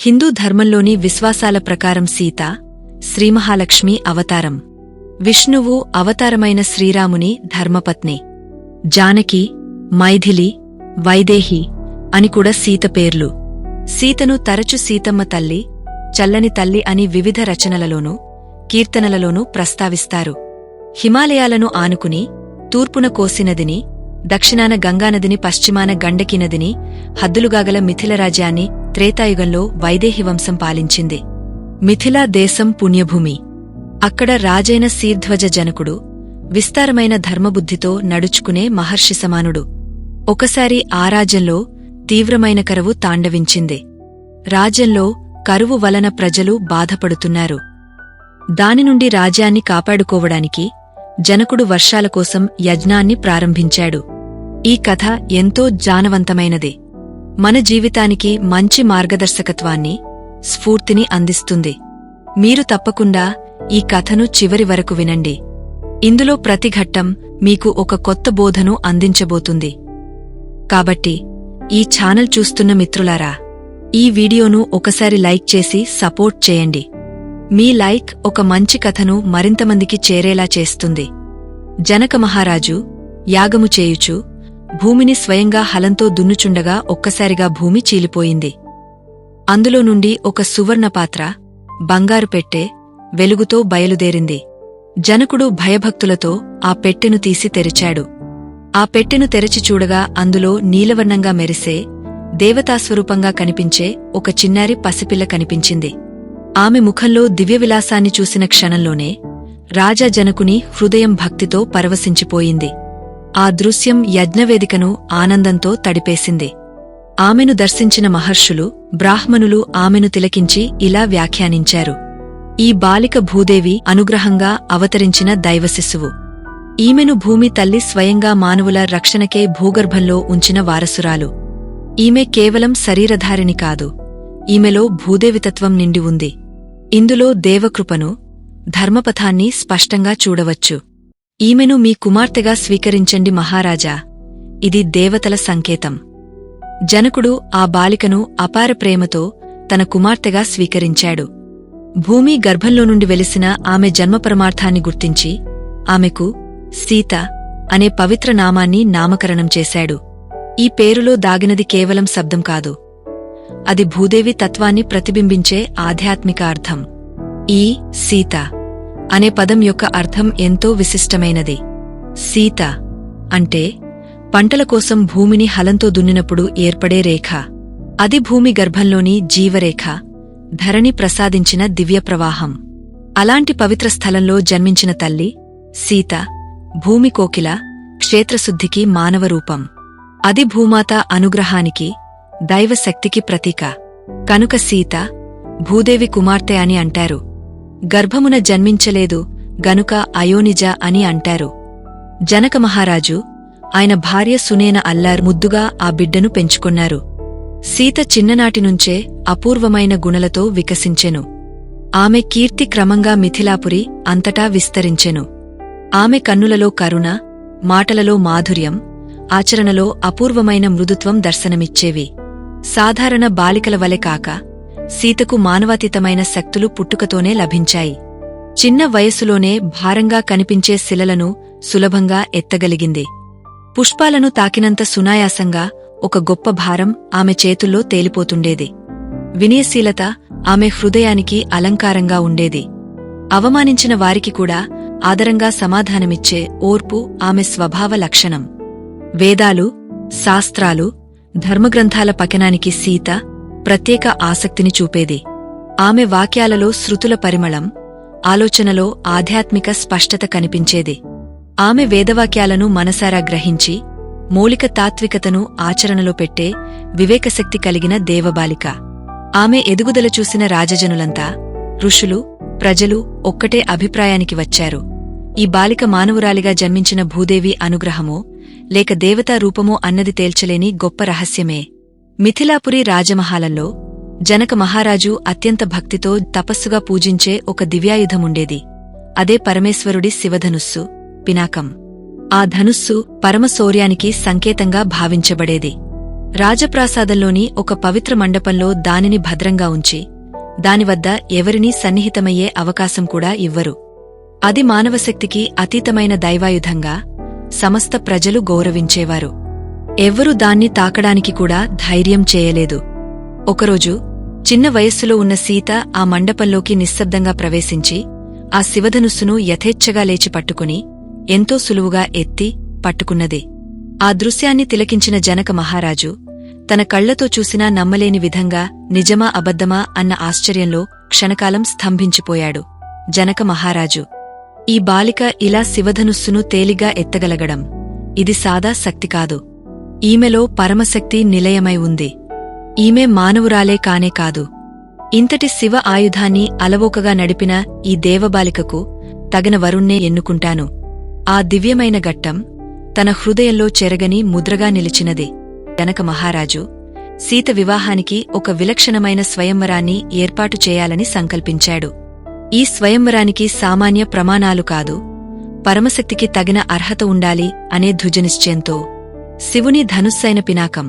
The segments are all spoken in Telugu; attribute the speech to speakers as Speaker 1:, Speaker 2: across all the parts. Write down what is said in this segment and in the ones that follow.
Speaker 1: హిందూ ధర్మంలోని విశ్వాసాల ప్రకారం సీత శ్రీమహాలక్ష్మి అవతారం. విష్ణువు అవతారమైన శ్రీరాముని ధర్మపత్ని. జానకి, మైథిలి, వైదేహి అని కూడా సీత పేర్లు. సీతను తరచు సీతమ్మ తల్లి, చల్లని తల్లి అని వివిధ రచనలలోనూ కీర్తనలలోనూ ప్రస్తావిస్తారు. హిమాలయాలను ఆనుకుని తూర్పున కోసినదిని, దక్షిణాన గంగానదిని, పశ్చిమాన గండకీ నదిని హద్దులుగాగల మిథిల రాజ్యాన్ని త్రేతాయుగంలో వైదేహి వంశం పాలించింది. మిథిలా దేశం పుణ్యభూమి. అక్కడ రాజైన శీర్ధ్వజ జనకుడు విస్తారమైన ధర్మబుద్ధితో నడుచుకునే మహర్షి సమానుడు. ఒకసారి ఆ రాజ్యంలో తీవ్రమైన కరువు తాండవించింది. రాజ్యంలో కరువు వలన ప్రజలు బాధపడుతున్నారు. దానినుండి రాజ్యాన్ని కాపాడుకోవడానికి జనకుడు వర్షాల కోసం యజ్ఞాన్ని ప్రారంభించాడు. ఈ కథ ఎంతో జానవంతమైనది. మన జీవితానికి మంచి మార్గదర్శకత్వాన్ని, స్ఫూర్తిని అందిస్తుంది. మీరు తప్పకుండా ఈ కథను చివరి వరకు వినండి. ఇందులో ప్రతి ఘట్టం మీకు ఒక కొత్త బోధను అందించబోతుంది. కాబట్టి ఈ ఛానల్ చూస్తున్న మిత్రులారా, ఈ వీడియోను ఒకసారి లైక్ చేసి సపోర్ట్ చేయండి. మీ లైక్ ఒక మంచి కథను మరింతమందికి చేరేలా చేస్తుంది. జనక మహారాజు యాగము చేయుచు భూమిని స్వయంగా హలంతో దున్నుచుండగా ఒక్కసారిగా భూమి చీలిపోయింది. అందులో నుండి ఒక సువర్ణపాత్ర, బంగారు పెట్టె వెలుగుతో బయలుదేరింది. జనకుడు భయభక్తులతో ఆ పెట్టెను తీసి తెరిచాడు. ఆ పెట్టెను తెరచి చూడగా అందులో నీలవర్ణంగా మెరిసే, దేవతాస్వరూపంగా కనిపించే ఒక చిన్నారి పసిపిల్ల కనిపించింది. ఆమె ముఖంలో దివ్యవిలాసాన్ని చూసిన క్షణంలోనే రాజా జనకుని హృదయం భక్తితో పరవశించిపోయింది. ఆ దృశ్యం యజ్ఞవేదికను ఆనందంతో తడిపేసింది. ఆమెను దర్శించిన మహర్షులు, బ్రాహ్మణులు ఆమెను తిలకించి ఇలా వ్యాఖ్యానించారు: ఈ బాలిక భూదేవి అనుగ్రహంగా అవతరించిన దైవశిశువు. ఈమెను భూమి తల్లి స్వయంగా మానవుల రక్షణకే భూగర్భంలో ఉంచిన వారసురాలు. ఈమె కేవలం శరీరధారిణి కాదు, ఈమెలో భూదేవితత్వం నిండి ఉంది. ఇందులో దేవకృపను, ధర్మపథాన్ని స్పష్టంగా చూడవచ్చు. ఈమెను మీ కుమార్తెగా స్వీకరించండి మహారాజా, ఇది దేవతల సంకేతం. జనకుడు ఆ బాలికను అపార ప్రేమతో తన కుమార్తెగా స్వీకరించాడు. భూమి గర్భంలో నుండి వెలిసిన ఆమె జన్మపరమార్థాన్ని గుర్తించి ఆమెకు సీత అనే పవిత్ర నామాన్ని నామకరణం చేశాడు. ఈ పేరులో దాగినది కేవలం శబ్దం కాదు, అది భూదేవి తత్వాన్ని ప్రతిబింబించే ఆధ్యాత్మిక అర్థం. ఈ సీత అనే పదం యొక్క అర్థం ఎంతో విశిష్టమైనది. సీత అంటే పంటల కోసం భూమిని హలంతో దున్నినప్పుడు ఏర్పడే రేఖ. అది భూమి గర్భంలోని జీవరేఖ, ధరణి ప్రసాదించిన దివ్యప్రవాహం. అలాంటి పవిత్ర స్థలంలో జన్మించిన తల్లి సీత భూమి కోకిల, క్షేత్రశుద్ధికి మానవ రూపం. అది భూమాత అనుగ్రహానికి, దైవశక్తికి ప్రతీక. కనుక సీత భూదేవి కుమార్తె అని అంటారు. గర్భమున జన్మించలేదు గనుక అయోనిజ అని అంటారు. జనక మహారాజు, ఆయన భార్య సునేన అల్లార్ ముద్దుగా ఆ బిడ్డను పెంచుకొన్నారు. సీత చిన్ననాటినుంచే అపూర్వమైన గుణలతో వికసించెను. ఆమె కీర్తి క్రమంగా మిథిలాపురి అంతటా విస్తరించెను. ఆమె కన్నులలో కరుణ, మాటలలో మాధుర్యం, ఆచరణలో అపూర్వమైన మృదుత్వం దర్శనమిచ్చేవి. సాధారణ బాలికల వలె కాక సీతకు మానవాతీతమైన శక్తులు పుట్టుకతోనే లభించాయి. చిన్న వయస్సులోనే భారంగా కనిపించే శిలలను సులభంగా ఎత్తగలిగింది. పుష్పాలను తాకినంత సునాయాసంగా ఒక గొప్ప భారం ఆమె చేతుల్లో తేలిపోతుండేది. వినయశీలత ఆమె హృదయానికి అలంకారంగా ఉండేది. అవమానించిన వారికి కూడా ఆదరంగా సమాధానమిచ్చే ఓర్పు ఆమె స్వభావ లక్షణం. వేదాలు, శాస్త్రాలు, ధర్మగ్రంథాల పఠనానికి సీత ప్రత్యేక ఆసక్తిని చూపేది. ఆమె వాక్యాలలో శృతుల పరిమళం, ఆలోచనలో ఆధ్యాత్మిక స్పష్టత కనిపించేది. ఆమె వేదవాక్యాలను మనసారా గ్రహించి మౌలిక తాత్వికతను ఆచరణలో పెట్టే వివేకశక్తి కలిగిన దేవబాలిక. ఆమె ఎదుగుదల చూసిన రాజజనులంతా, ఋషులు, ప్రజలు ఒక్కటే అభిప్రాయానికి వచ్చారు: ఈ బాలిక మానవురాలిగా జన్మించిన భూదేవి అనుగ్రహమో లేక దేవతా రూపమో అన్నది తేల్చలేని గొప్ప రహస్యమే. మిథిలాపురి రాజమహాలంలో జనక మహారాజు అత్యంత భక్తితో తపస్సుగా పూజించే ఒక దివ్యాయుధముండేది. అదే పరమేశ్వరుడి శివధనుస్సు, పినాకం. ఆ ధనుస్సు పరమశౌర్యానికి సంకేతంగా భావించబడేది. రాజప్రాసాదంలోని ఒక పవిత్ర మండపంలో దానిని భద్రంగా ఉంచి దానివద్ద ఎవరినీ సన్నిహితమయ్యే అవకాశం కూడా ఇవ్వరు. అది మానవశక్తికి అతీతమైన దైవాయుధంగా సమస్త ప్రజలు గౌరవించేవారు. ఎవ్వరూ దాన్ని తాకడానికి కూడా ధైర్యం చేయలేదు. ఒకరోజు చిన్న వయస్సులో ఉన్న సీత ఆ మండపంలోకి నిశ్శబ్దంగా ప్రవేశించి ఆ శివధనుస్సును యథేచ్ఛగా లేచి పట్టుకుని ఎంతో సులువుగా ఎత్తి పట్టుకున్నది. ఆ దృశ్యాన్ని తిలకించిన జనక మహారాజు తన కళ్లతో చూసినా నమ్మలేని విధంగా నిజమా అబద్ధమా అన్న ఆశ్చర్యంలో క్షణకాలం స్తంభించిపోయాడు. జనక మహారాజు, ఈ బాలిక ఇలా శివధనుస్సును తేలిగ్గా ఎత్తగలగడం ఇది సాదా శక్తి కాదు. ఈమెలో పరమశక్తి నిలయమై ఉంది. ఈమె మానవురాలే కానే కాదు. ఇంతటి శివ ఆయుధాన్ని అలవోకగా నడిపిన ఈ దేవబాలికకు తగిన వరుణ్ణే ఎన్నుకుంటాను. ఆ దివ్యమైన ఘట్టం తన హృదయంలో చెరగని ముద్రగా నిలిచినది. జనక మహారాజు సీత వివాహానికి ఒక విలక్షణమైన స్వయంవరాన్ని ఏర్పాటు చేయాలని సంకల్పించాడు. ఈ స్వయంవరానికి సామాన్య ప్రమాణాలు కాదు, పరమశక్తికి తగిన అర్హత ఉండాలి అనే ధృజనిశ్చయంతో శివుని ధనుస్సైన పినాకం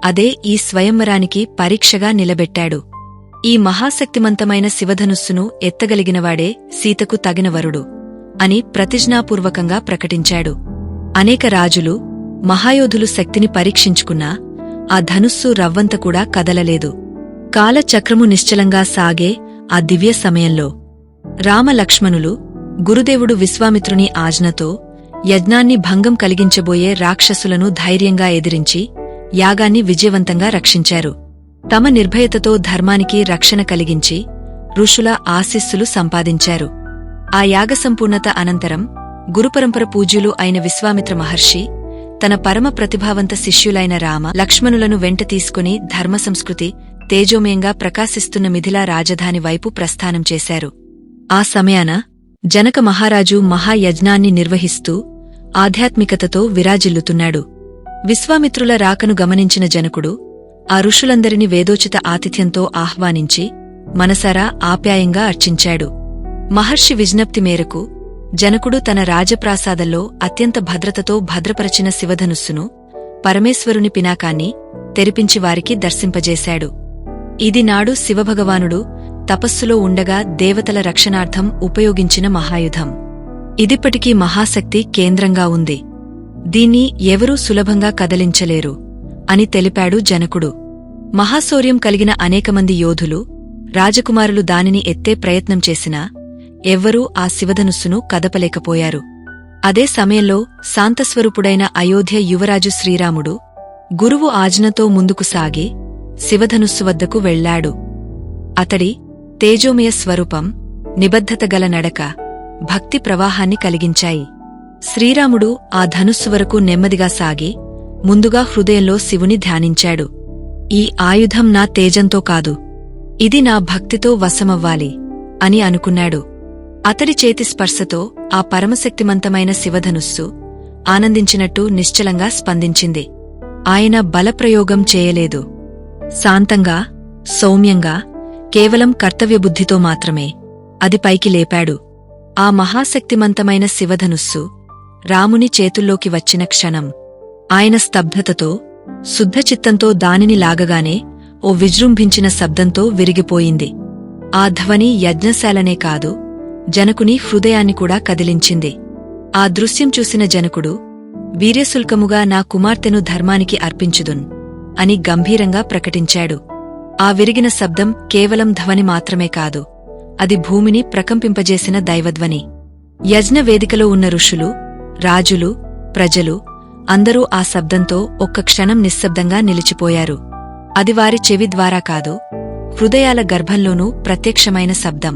Speaker 1: అదే ఈ స్వయంవరానికి పరీక్షగా నిలబెట్టాడు. ఈ మహాశక్తిమంతమైన శివధనుస్సును ఎత్తగలిగినవాడే సీతకు తగిన వరుడు అని ప్రతిజ్ఞాపూర్వకంగా ప్రకటించాడు. అనేక రాజులు, మహాయోధులు శక్తిని పరీక్షించుకున్నా ఆ ధనుస్సు రవ్వంత కూడా కదలలేదు. కాలచక్రము నిశ్చలంగా సాగే ఆ దివ్య సమయంలో రామలక్ష్మణులు గురుదేవుడు విశ్వామిత్రుని ఆజ్ఞతో యజ్ఞాన్ని భంగం కలిగించబోయే రాక్షసులను ధైర్యంగా ఎదిరించి యాగాన్ని విజయవంతంగా రక్షించారు. తమ నిర్భయతతో ధర్మానికి రక్షణ కలిగించి ఋషుల ఆశీస్సులు సంపాదించారు. ఆ యాగ సంపూర్ణత అనంతరం గురుపరంపర పూజ్యులు అయిన విశ్వామిత్ర మహర్షి తన పరమ ప్రతిభావంత శిష్యులైన రామ లక్ష్మణులను వెంట తీసుకుని ధర్మసంస్కృతి తేజోమయంగా ప్రకాశిస్తున్న మిథిలా రాజధాని వైపు ప్రస్థానం చేశారు. ఆ సమయాన జనక మహారాజు మహాయజ్ఞాన్ని నిర్వహిస్తూ ఆధ్యాత్మికతతో విరాజిల్లుతున్నాడు. విశ్వామిత్రుల రాకను గమనించిన జనకుడు ఆ ఋషులందరినీ వేదోచిత ఆతిథ్యంతో ఆహ్వానించి మనసారా ఆప్యాయంగా అర్చించాడు. మహర్షి విజ్ఞప్తి మేరకు జనకుడు తన రాజప్రాసాదంలో అత్యంత భద్రతతో భద్రపరచిన శివధనుస్సును, పరమేశ్వరుని పినాకాన్ని తెరిపించి వారికి దర్శింపజేశాడు. ఇది నాడు శివభగవానుడు తపస్సులో ఉండగా దేవతల రక్షణార్థం ఉపయోగించిన మహాయుధం. ఇదిప్పటికీ మహాశక్తి కేంద్రంగా ఉంది. దీన్ని ఎవరూ సులభంగా కదలించలేరు అని తెలిపాడు జనకుడు. మహాశౌర్యం కలిగిన అనేకమంది యోధులు, రాజకుమారులు దానిని ఎత్తే ప్రయత్నం చేసినా ఎవ్వరూ ఆ శివధనుస్సును కదపలేకపోయారు. అదే సమయంలో శాంతస్వరూపుడైన అయోధ్య యువరాజు శ్రీరాముడు గురువు ఆజ్ఞతో ముందుకు సాగి శివధనుస్సు వద్దకు వెళ్లాడు. అతడి తేజోమయ స్వరూపం, నిబద్ధత గల నడక భక్తి ప్రవాహాన్ని కలిగించాయి. శ్రీరాముడు ఆ ధనుస్సు వరకు నెమ్మదిగా సాగి ముందుగా హృదయంలో శివుని ధ్యానించాడు. ఈ ఆయుధం నా తేజంతో కాదు, ఇది నా భక్తితో వశమవ్వాలి అని అనుకున్నాడు. అతడి చేతి స్పర్శతో ఆ పరమశక్తిమంతమైన శివధనుస్సు ఆనందించినట్టు నిశ్చలంగా స్పందించింది. ఆయన బలప్రయోగం చేయలేదు. శాంతంగా, సౌమ్యంగా, కేవలం కర్తవ్యబుద్ధితో మాత్రమే అది పైకి లేపాడు. ఆ మహాశక్తిమంతమైన శివధనుస్సు రాముని చేతుల్లోకి వచ్చిన క్షణం ఆయన స్తబ్ధతతో, శుద్ధచిత్తంతో దానిని లాగగానే ఓ విజృంభించిన శబ్దంతో విరిగిపోయింది. ఆ ధ్వని యజ్ఞశాలనే కాదు, జనకుని హృదయాన్ని కూడా కదిలించింది. ఆ దృశ్యం చూసిన జనకుడు వీర్యశుల్కముగా నా కుమార్తెను ధర్మానికి అర్పించుదున్ అని గంభీరంగా ప్రకటించాడు. ఆ విరిగిన శబ్దం కేవలం ధ్వని మాత్రమే కాదు, అది భూమిని ప్రకంపింపజేసిన దైవధ్వని. యజ్ఞవేదికలో ఉన్న ఋషులు, రాజులు, ప్రజలు అందరూ ఆ శబ్దంతో ఒక్క క్షణం నిశ్శబ్దంగా నిలిచిపోయారు. అది వారి చెవి ద్వారా కాదు, హృదయాల గర్భంలోనూ ప్రత్యక్షమైన శబ్దం.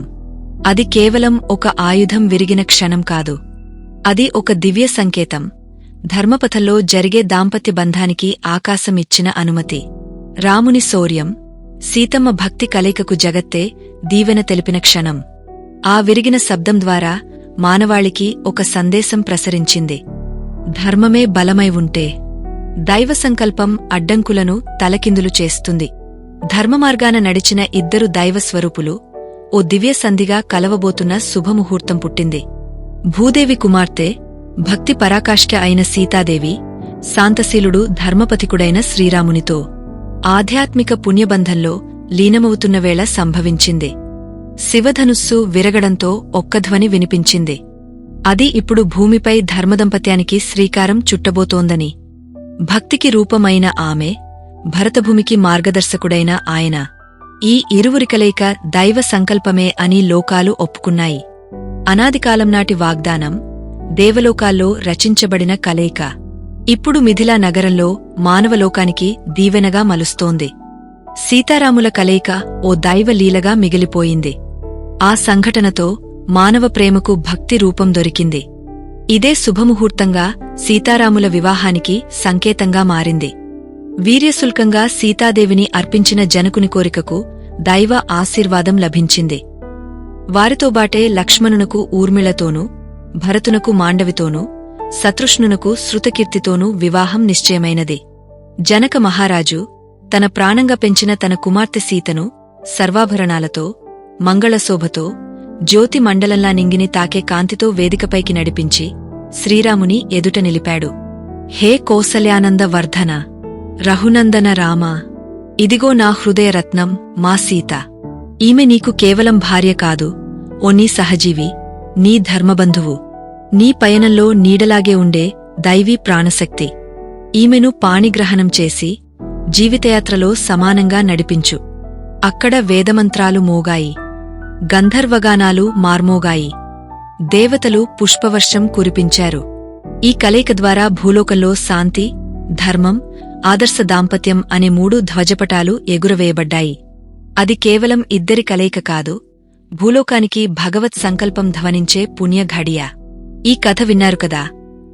Speaker 1: అది కేవలం ఒక ఆయుధం విరిగిన క్షణం కాదు, అది ఒక దివ్య సంకేతం, ధర్మపథంలో జరిగే దాంపత్య బంధానికి ఆకాశం ఇచ్చిన అనుమతి. రాముని శౌర్యం, సీతమ్మ భక్తి కలయికకు జగత్తే దీవెన తెలిపిన క్షణం. ఆ విరిగిన శబ్దం ద్వారా మానవాళికి ఒక సందేశం ప్రసరించింది. ధర్మమే బలమై ఉంటే దైవ సంకల్పం అడ్డంకులను తలకిందులు చేస్తుంది. ధర్మమార్గాన నడిచిన ఇద్దరు దైవస్వరూపులు ఓ దివ్యసంధిగా కలవబోతున్న శుభముహూర్తం పుట్టింది. భూదేవి కుమార్తె, భక్తి పరాకాష్ఠ అయిన సీతాదేవి శాంతశీలుడు ధర్మపతికుడైన శ్రీరామునితో ఆధ్యాత్మిక పుణ్యబంధంలో లీనమవుతున్న వేళ సంభవించింది. శివధనుస్సు విరగడంతో ఒక్కధ్వని వినిపించింది. అది ఇప్పుడు భూమిపై ధర్మదంపత్యానికి శ్రీకారం చుట్టబోతోందని. భక్తికి రూపమైన ఆమె, భరతభూమికి మార్గదర్శకుడైన ఆయన, ఈ ఇరువురి కలయిక దైవ సంకల్పమే అని లోకాలు ఒప్పుకున్నాయి. అనాదికాలం నాటి వాగ్దానం, దేవలోకాల్లో రచించబడిన కలయిక ఇప్పుడు మిథిలా నగరంలో మానవలోకానికి దీవెనగా మలుస్తోంది. సీతారాముల కలయిక ఓ దైవలీలగా మిగిలిపోయింది. ఆ సంఘటనతో మానవ ప్రేమకు భక్తి రూపం దొరికింది. ఇదే శుభముహూర్తంగా సీతారాముల వివాహానికి సంకేతంగా మారింది. వీర్యశుల్కంగా సీతాదేవిని అర్పించిన జనకుని కోరికకు దైవ ఆశీర్వాదం లభించింది. వారితోబాటే లక్ష్మణునకు ఊర్మిళతోనూ, భరతునకు మాండవితోనూ, శత్రుష్ణునకు శృతకీర్తితోనూ వివాహం నిశ్చయమైనది. జనక మహారాజు తన ప్రాణంగా పెంచిన తన కుమార్తె సీతను సర్వాభరణాలతో, మంగళశోభతో, జ్యోతి మండలంలా నింగిని తాకే కాంతితో వేదికపైకి నడిపించి శ్రీరాముని ఎదుట నిలిపాడు. హే కౌసల్యానంద వర్ధన, రఘునందన రామ, ఇదిగో నా హృదయరత్నం మా సీత. ఈమె నీకు కేవలం భార్య కాదు, ఓ నీ సహజీవి, నీ ధర్మబంధువు, నీ పయనంలో నీడలాగే ఉండే దైవీ ప్రాణశక్తి. ఈమెను పాణిగ్రహణం చేసి జీవితయాత్రలో సమానంగా నడిపించు. అక్కడ వేదమంత్రాలు మోగాయి, గంధర్వగానాలు మార్మోగాయి, దేవతలు పుష్పవర్షం కురిపించారు. ఈ కలయిక ద్వారా భూలోకంలో శాంతి, ధర్మం, ఆదర్శ దాంపత్యం అనే 3 ధ్వజపటాలు ఎగురవేయబడ్డాయి. అది కేవలం ఇద్దరి కలయిక కాదు, భూలోకానికి భగవత్ సంకల్పం ధ్వనించే పుణ్యఘడియ. ఈ కథ విన్నారు కదా?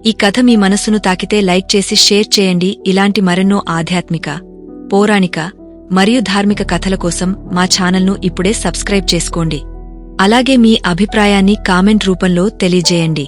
Speaker 1: ఈ కథ మీ మనసును తాకితే లైక్ చేసి షేర్ చేయండి. ఇలాంటి మరెన్నో ఆధ్యాత్మిక, పౌరాణిక మరియు ధార్మిక కథల కోసం మా ఛానల్ను ఇప్పుడే సబ్స్క్రైబ్ చేసుకోండి. అలాగే మీ అభిప్రాయాన్ని కామెంట్ రూపంలో తెలియజేయండి.